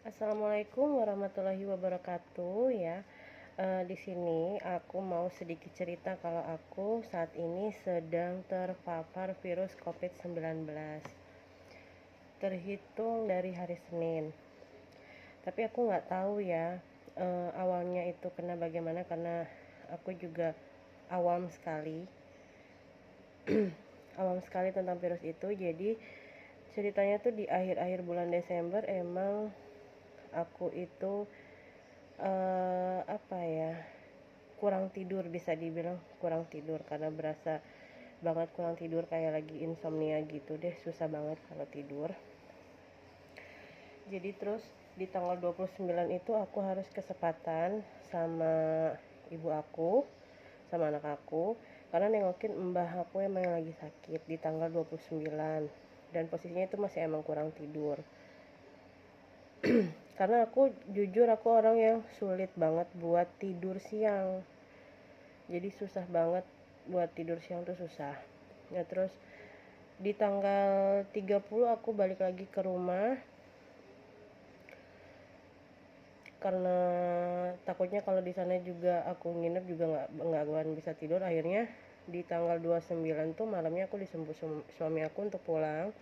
Assalamualaikum warahmatullahi wabarakatuh ya. Di sini aku mau sedikit cerita kalau aku saat ini sedang terpapar virus COVID-19. Terhitung dari hari Senin. Tapi aku nggak tahu ya awalnya itu kena bagaimana karena aku juga awam sekali. Awam sekali tentang virus itu. Jadi ceritanya tuh di akhir-akhir bulan Desember emang aku itu apa ya, kurang tidur, bisa dibilang kurang tidur karena berasa banget kurang tidur, kayak lagi insomnia gitu deh, susah banget kalau tidur. Jadi terus di tanggal 29 itu aku harus kesempatan sama ibu aku sama anak aku karena nengokin mbah aku emang yang lagi sakit di tanggal 29, dan posisinya itu masih emang kurang tidur. Karena aku jujur aku orang yang sulit banget buat tidur siang, jadi susah banget buat tidur siang tuh susah ya. Terus di tanggal 30 aku balik lagi ke rumah karena takutnya kalau di sana juga aku nginep juga nggak akan bisa tidur. Akhirnya di tanggal 29 tuh malamnya aku disebut suami aku untuk pulang.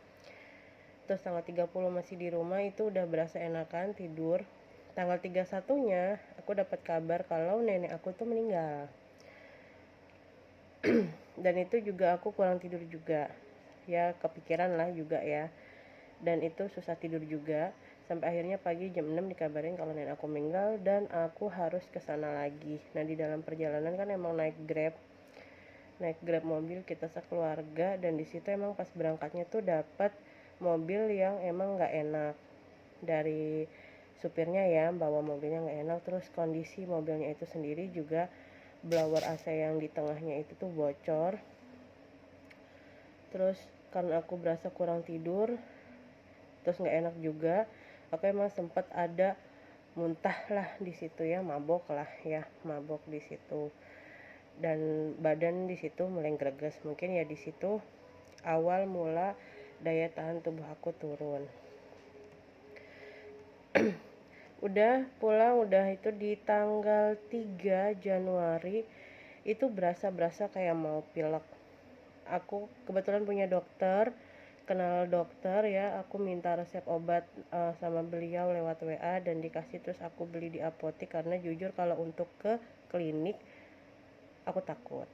Terus tanggal 30 masih di rumah, itu udah berasa enakan tidur. Tanggal 31-nya aku dapat kabar kalau nenek aku tuh meninggal. Dan itu juga aku kurang tidur juga. Ya kepikiran lah juga ya. Dan itu susah tidur juga. Sampai akhirnya pagi jam 6 dikabarin kalau nenek aku meninggal dan aku harus ke sana lagi. Nah, di dalam perjalanan kan emang naik Grab mobil kita sekeluarga, dan di situ emang pas berangkatnya tuh dapat mobil yang emang nggak enak dari supirnya ya, bawa mobilnya nggak enak. Terus kondisi mobilnya itu sendiri juga blower AC yang di tengahnya itu tuh bocor. Terus karena aku berasa kurang tidur, terus nggak enak juga, aku emang sempat ada muntah lah di situ ya, mabok lah ya, mabok di situ. Dan badan di situ mulai greges, mungkin ya di situ awal mula daya tahan tubuh aku turun. Udah pulang, udah itu di tanggal 3 Januari itu berasa kayak mau pilek. Aku kebetulan punya dokter, kenal dokter ya, aku minta resep obat sama beliau lewat WA dan dikasih. Terus aku beli di apotek karena jujur kalau untuk ke klinik aku takut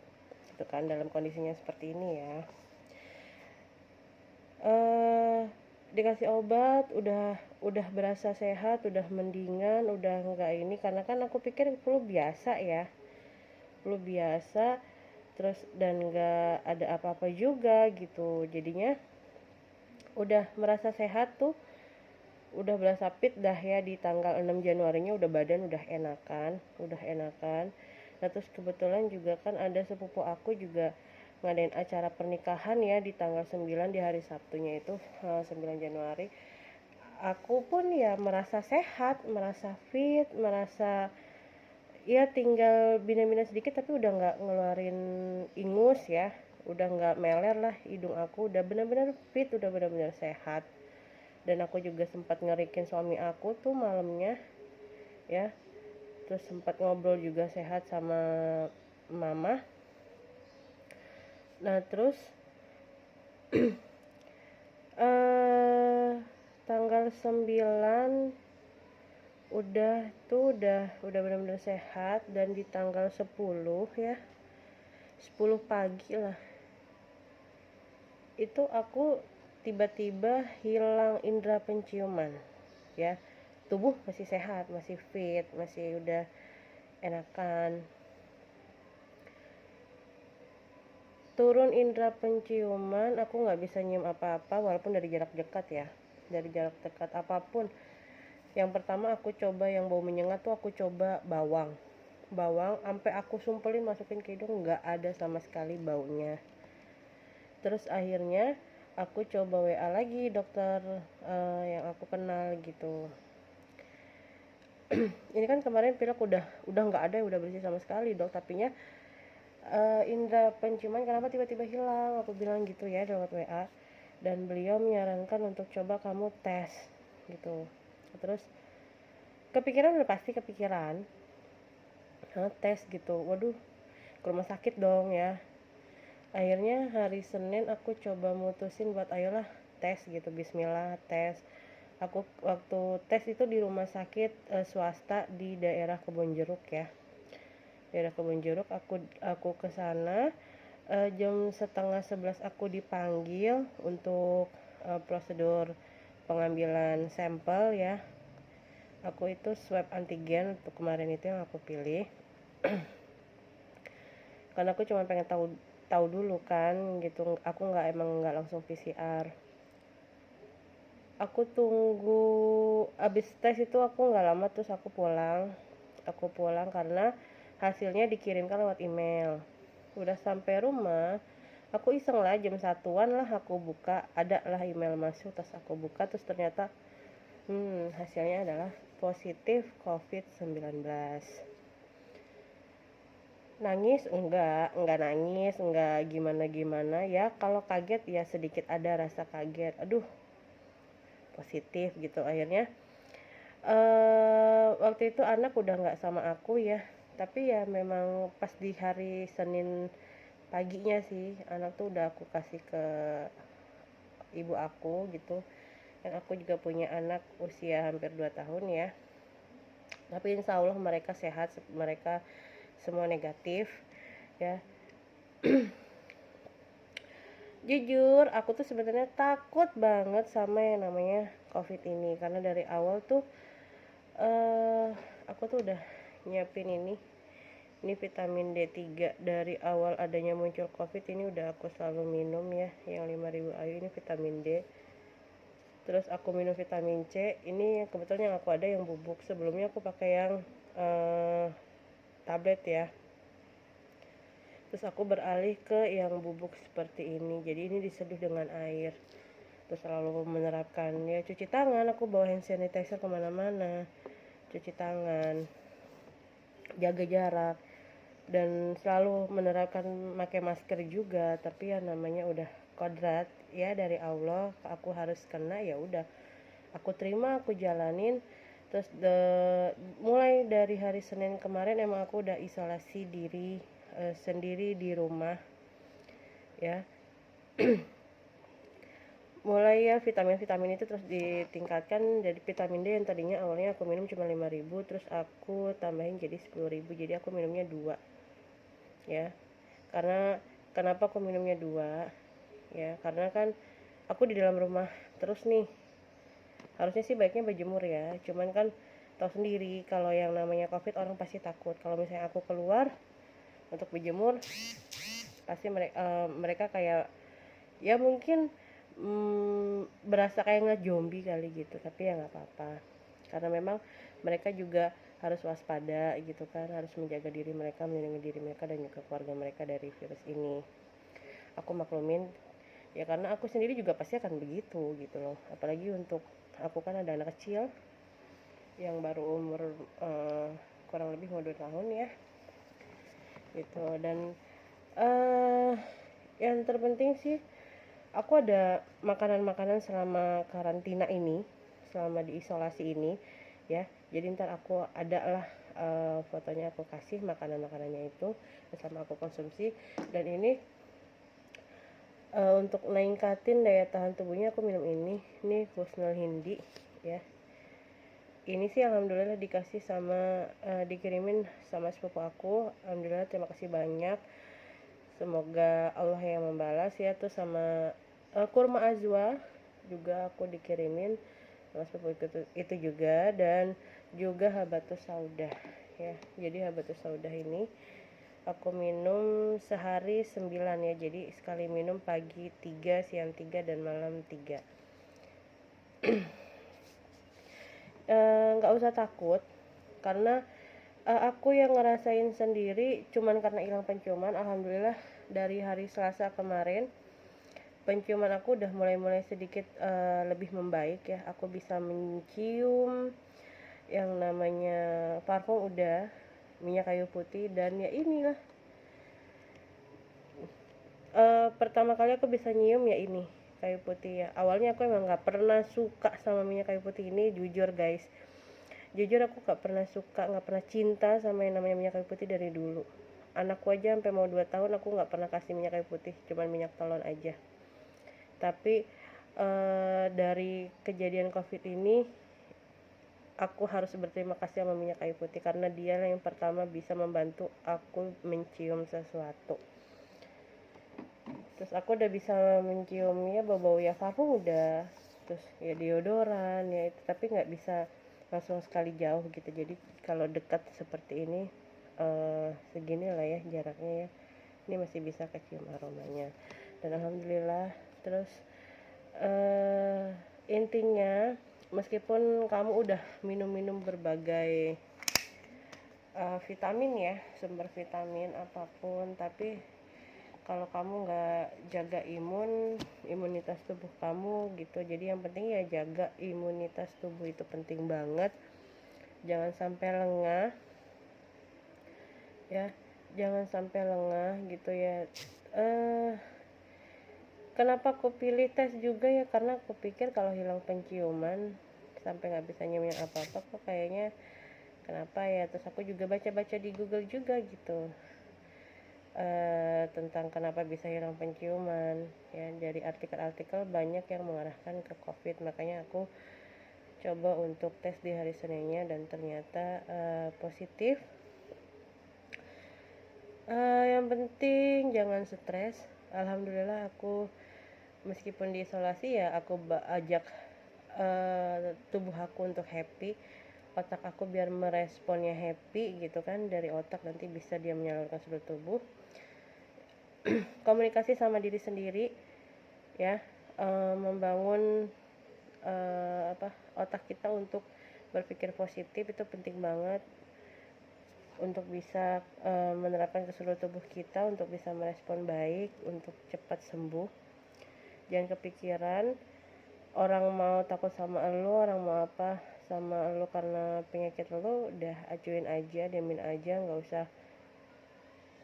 itu kan dalam kondisinya seperti ini ya. Dikasih obat, udah berasa sehat, udah mendingan, udah enggak ini, karena kan aku pikir flu biasa ya, flu biasa. Terus dan enggak ada apa-apa juga gitu, jadinya udah merasa sehat tuh, udah berasa fit dah ya. Di tanggal 6 Januarinya udah badan udah enakan. Nah, terus kebetulan juga kan ada sepupu aku juga ngadain acara pernikahan ya di tanggal 9, di hari Sabtunya itu 9 Januari. Aku pun ya merasa sehat, merasa fit, merasa ya tinggal bina-bina sedikit tapi udah nggak ngeluarin ingus ya, udah nggak meler lah hidung aku, udah benar-benar fit, udah benar-benar sehat. Dan aku juga sempat ngerikin suami aku tuh malamnya ya, terus sempat ngobrol juga sehat sama mama. Nah, terus eh tanggal 9 udah benar-benar sehat. Dan di tanggal 10 ya, 10 pagi lah, itu aku tiba-tiba hilang indera penciuman ya. Tubuh masih sehat, masih fit, masih udah enakan. Turun indera penciuman, aku nggak bisa nyium apa-apa walaupun dari jarak dekat ya, dari jarak dekat apapun. Yang pertama aku coba yang bau menyengat tuh, aku coba bawang sampai aku sumpelin masukin ke hidung, nggak ada sama sekali baunya. Terus akhirnya aku coba WA lagi dokter yang aku kenal gitu. Ini kan kemarin pilek udah nggak ada, udah bersih sama sekali dok, tapi nya indera penciuman kenapa tiba-tiba hilang, aku bilang gitu ya lewat WA. Dan beliau menyarankan untuk coba kamu tes gitu. Terus kepikiran, udah pasti kepikiran. Tes gitu, waduh, ke rumah sakit dong ya. Akhirnya hari Senin aku coba mutusin buat ayolah tes gitu, bismillah tes. Aku waktu tes itu di rumah sakit swasta di daerah Kebonjeruk ya. Daerah Kebonjeruk, aku ke sana jam setengah 11 aku dipanggil untuk prosedur pengambilan sampel ya. Aku itu swab antigen untuk kemarin itu yang aku pilih. Karena aku cuma pengen tahu tahu dulu kan gitu, aku nggak langsung PCR. Aku tunggu abis tes itu, aku nggak lama terus aku pulang karena hasilnya dikirimkan lewat email. Udah sampai rumah, aku iseng lah jam 1-an lah aku buka, ada lah email masuk, terus aku buka, terus ternyata hasilnya adalah positif COVID-19. Nangis enggak nangis, enggak gimana-gimana ya. Kalau kaget ya sedikit ada rasa kaget. Aduh, positif gitu. Akhirnya waktu itu anak udah nggak sama aku ya. Tapi ya memang pas di hari Senin paginya sih, anak tuh udah aku kasih ke ibu aku gitu. Dan aku juga punya anak usia hampir 2 tahun ya. Tapi insya Allah mereka sehat, mereka semua negatif ya. Jujur aku tuh sebenarnya takut banget sama yang namanya COVID ini, karena dari awal tuh eh aku tuh udah nyiapin ini vitamin D3 dari awal adanya muncul COVID ini, udah aku selalu minum ya yang 5000 IU ini vitamin D. Terus aku minum vitamin C, ini kebetulan yang aku ada yang bubuk, sebelumnya aku pakai yang tablet ya. Terus aku beralih ke yang bubuk seperti ini, jadi ini diseduh dengan air. Terus selalu menerapkan ya cuci tangan, aku bawa hand sanitizer kemana-mana, cuci tangan, jaga jarak, dan selalu menerapkan pakai masker juga. Tapi ya namanya udah kodrat ya dari Allah, aku harus kena, ya udah aku terima, aku jalanin. Terus mulai dari hari Senin kemarin emang aku udah isolasi diri sendiri di rumah ya. Mulai ya vitamin-vitamin itu terus ditingkatkan. Jadi vitamin D yang tadinya awalnya aku minum cuma 5000, terus aku tambahin jadi 10.000, jadi aku minumnya 2 ya. Karena kenapa aku minumnya 2 ya, karena kan aku di dalam rumah terus nih, harusnya sih baiknya berjemur ya, cuman kan tahu sendiri kalau yang namanya COVID orang pasti takut kalau misalnya aku keluar untuk berjemur, pasti mereka kayak ya mungkin berasa kayak nge-zombie kali gitu. Tapi ya nggak apa-apa, karena memang mereka juga harus waspada gitu kan, harus menjaga diri mereka, melindungi diri mereka dan juga keluarga mereka dari virus ini. Aku maklumin ya, karena aku sendiri juga pasti akan begitu gitu loh, apalagi untuk aku kan ada anak kecil yang baru umur kurang lebih mau 2 tahun ya gitu. Dan yang terpenting sih, aku ada makanan-makanan selama karantina ini, selama diisolasi ini ya. Jadi ntar aku ada lah fotonya, aku kasih makanan-makanannya itu selama aku konsumsi. Dan ini untuk ningkatin daya tahan tubuhnya aku minum ini Husnul Hindi ya. Ini sih alhamdulillah dikasih sama dikirimin sama sepupu aku. Alhamdulillah, terima kasih banyak. Semoga Allah yang membalas ya. Tuh sama kurma azwa juga aku dikirimin sama sepupu itu juga, dan juga habatus sauda ya. Jadi habatus sauda ini aku minum sehari 9 ya. Jadi sekali minum pagi 3, siang 3, dan malam 3. Nggak usah takut, karena aku yang ngerasain sendiri cuman karena hilang penciuman. Alhamdulillah dari hari Selasa kemarin penciuman aku udah mulai sedikit lebih membaik ya. Aku bisa mencium yang namanya parfum udah, minyak kayu putih, dan ya inilah pertama kali aku bisa nyium ya ini kayu putih ya. Awalnya aku emang nggak pernah suka sama minyak kayu putih ini, jujur guys Jujur aku nggak pernah suka, nggak pernah cinta sama yang namanya minyak kayu putih dari dulu. Anakku aja sampai mau 2 tahun aku nggak pernah kasih minyak kayu putih, cuman minyak telon aja. Tapi dari kejadian COVID ini aku harus berterima kasih sama minyak kayu putih karena dia yang pertama bisa membantu aku mencium sesuatu. Terus aku udah bisa mencium ya bau-bau ya parfum udah, terus ya deodoran ya itu, tapi nggak bisa langsung sekali jauh gitu. Jadi kalau dekat seperti ini segini lah ya jaraknya ya, ini masih bisa kecium aromanya dan alhamdulillah. Terus intinya meskipun kamu udah minum-minum berbagai vitamin ya, sumber vitamin apapun, tapi kalau kamu nggak jaga imunitas tubuh kamu gitu. Jadi yang penting ya jaga imunitas tubuh, itu penting banget. Jangan sampai lengah ya, jangan sampai lengah gitu ya. Kenapa aku pilih tes juga ya, karena aku pikir kalau hilang penciuman sampai nggak bisa nyium apa-apa kok kayaknya kenapa ya. Terus aku juga baca-baca di Google juga gitu, tentang kenapa bisa hilang penciuman ya. Dari artikel-artikel banyak yang mengarahkan ke COVID, makanya aku coba untuk tes di hari Seninnya dan ternyata positif. Yang penting jangan stres. Alhamdulillah aku meskipun diisolasi ya aku ajak tubuh aku untuk happy, otak aku biar meresponnya happy gitu kan. Dari otak nanti bisa dia menyalurkan seluruh tubuh. Komunikasi sama diri sendiri ya, membangun otak kita untuk berpikir positif itu penting banget untuk bisa menerapkan ke seluruh tubuh kita untuk bisa merespon baik, untuk cepat sembuh. Jangan kepikiran orang mau takut sama lo, orang mau apa sama lo karena penyakit lo, udah acuin aja, diamin aja, nggak usah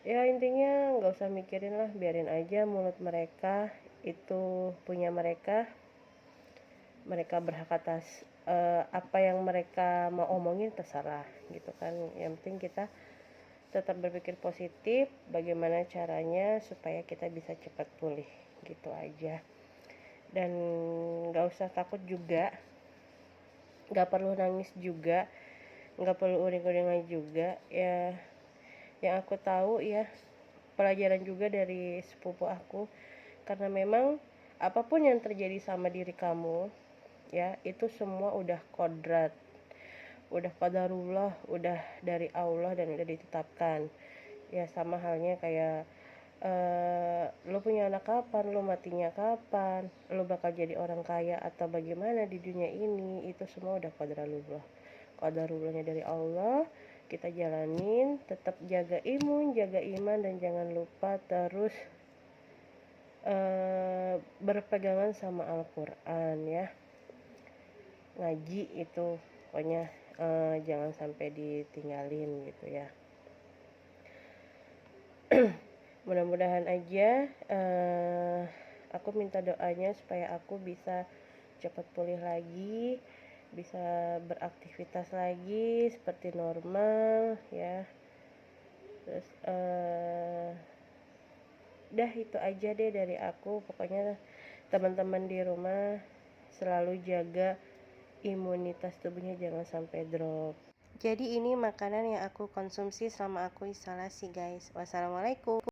ya, intinya nggak usah mikirin lah, biarin aja. Mulut mereka itu punya mereka, mereka berhak atas apa yang mereka mau omongin, terserah gitu kan. Yang penting kita tetap berpikir positif, bagaimana caranya supaya kita bisa cepat pulih gitu aja. Dan nggak usah takut juga, nggak perlu nangis juga, nggak perlu uring-uringan juga ya. Yang aku tahu ya, pelajaran juga dari sepupu aku, karena memang apapun yang terjadi sama diri kamu ya, itu semua udah kodrat, udah qadarullah, udah dari Allah dan udah ditetapkan ya. Sama halnya kayak lo punya anak kapan, lo matinya kapan, lo bakal jadi orang kaya atau bagaimana di dunia ini, itu semua udah qadarullah, qadarullahnya dari Allah. Kita jalanin, tetap jaga imun, jaga iman, dan jangan lupa terus berpegangan sama Al-Quran ya, ngaji itu pokoknya jangan sampai ditinggalin gitu ya. Mudah-mudahan aja aku minta doanya supaya aku bisa cepat pulih lagi, bisa beraktivitas lagi seperti normal ya. Terus dah itu aja deh dari aku. Pokoknya teman-teman di rumah selalu jaga imunitas tubuhnya, jangan sampai drop. Jadi ini makanan yang aku konsumsi selama aku isolasi guys. Wassalamualaikum.